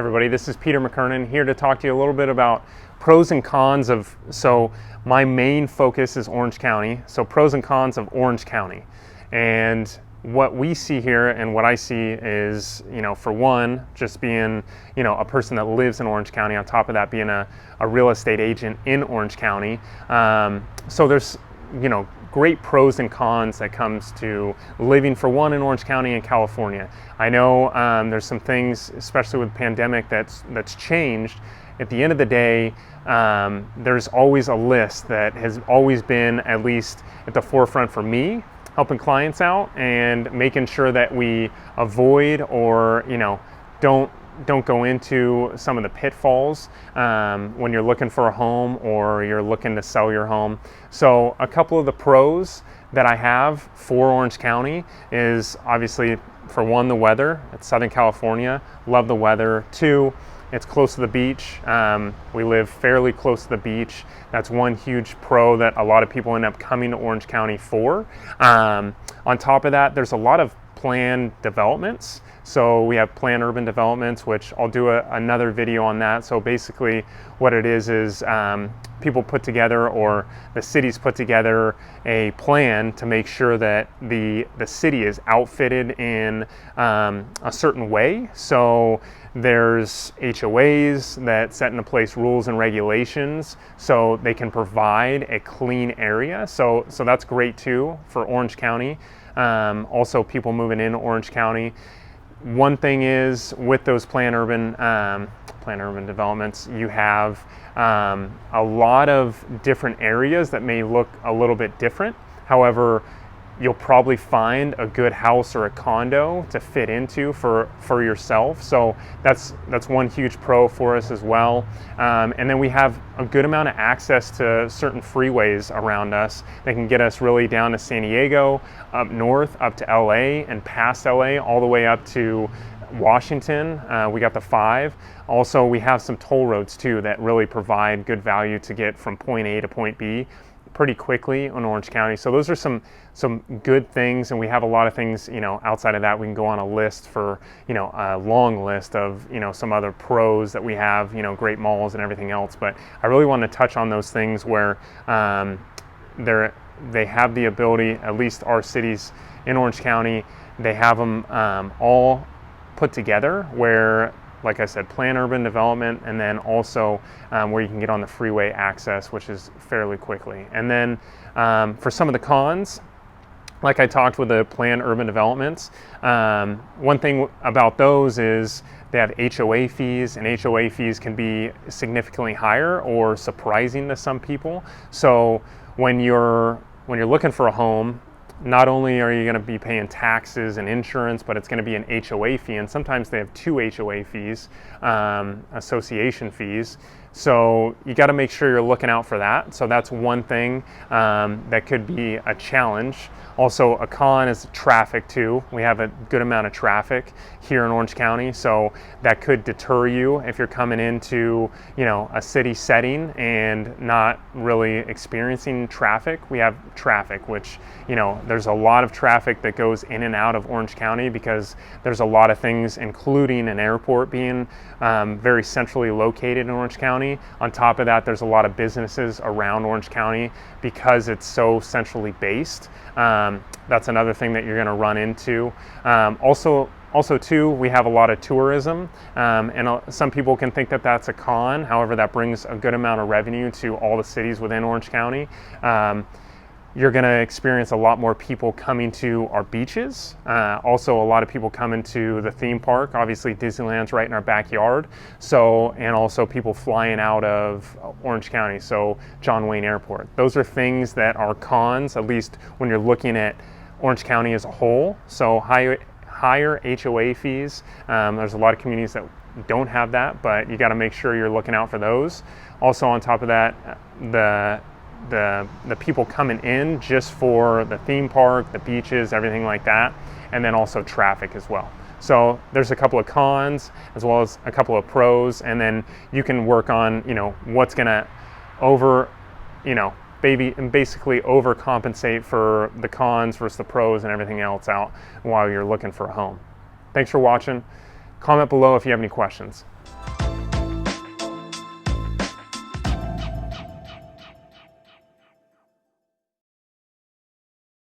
Everybody, this is Peter McKernan here to talk to you a little bit about pros and cons of, so my main focus is Orange County, so pros and cons of Orange County. And what we see here and what I see is, for one, just being, a person that lives in Orange County, on top of that being a real estate agent in Orange County. So there's, great pros and cons that comes to living, for one, in Orange County and California. I know there's some things, especially with the pandemic, that's changed. At the end of the day, there's always a list that has always been at least at the forefront for me, helping clients out and making sure that we avoid or don't go into some of the pitfalls when you're looking for a home or you're looking to sell your home. So a couple of the pros that I have for Orange County is obviously, for one, the weather. It's Southern California, love the weather. Two, it's close to the beach. We live fairly close to the beach. That's one huge pro that a lot of people end up coming to Orange County for. On top of that, there's a lot of planned developments. So we have planned urban developments, which I'll do another video on that. So basically what it is people put together, or the cities put together, a plan to make sure that the city is outfitted in a certain way. So there's HOAs that set into place rules and regulations so they can provide a clean area. So that's great too for Orange County. Also, people moving in Orange County. One thing is, with those planned urban developments, you have a lot of different areas that may look a little bit different. However, you'll probably find a good house or a condo to fit into for yourself. So that's one huge pro for us as well. And then we have a good amount of access to certain freeways around us that can get us really down to San Diego, up north, up to LA, and past LA, all the way up to Washington. We got the 5. Also, we have some toll roads too that really provide good value to get from point A to point B pretty quickly in Orange County. So those are some good things, and we have a lot of things, outside of that. We can go on a list for, a long list of, some other pros that we have, great malls and everything else. But I really want to touch on those things where they have the ability, at least our cities in Orange County, they have them all put together where, like I said, planned urban development, and then also where you can get on the freeway access, which is fairly quickly. And then for some of the cons, like I talked with the planned urban developments, one thing about those is they have HOA fees, and HOA fees can be significantly higher or surprising to some people. So when you're looking for a home, not only are you going to be paying taxes and insurance, but it's going to be an HOA fee, and sometimes they have 2 HOA fees, association fees. So you got to make sure you're looking out for that. So that's one thing that could be a challenge. Also, a con is traffic too. We have a good amount of traffic here in Orange County, so that could deter you if you're coming into, a city setting and not really experiencing traffic. We have traffic, which, there's a lot of traffic that goes in and out of Orange County because there's a lot of things, including an airport being very centrally located in Orange County. On top of that, there's a lot of businesses around Orange County because it's so centrally based. That's another thing that you're going to run into. Also too, we have a lot of tourism, and some people can think that that's a con. However, that brings a good amount of revenue to all the cities within Orange County. You're going to experience a lot more people coming to our beaches. Also, a lot of people coming to the theme park. Obviously, Disneyland's right in our backyard. So, and also people flying out of Orange County, so John Wayne Airport. Those are things that are cons, at least when you're looking at Orange County as a whole. So higher HOA fees. There's a lot of communities that don't have that, but you got to make sure you're looking out for those. Also, on top of that, the people coming in just for the theme park, the beaches, everything like that, and then also traffic as well. So there's a couple of cons as well as a couple of pros, and then you can work on, what's gonna basically overcompensate for the cons versus the pros and everything else out while you're looking for a home. Thanks for watching. Comment below if you have any questions.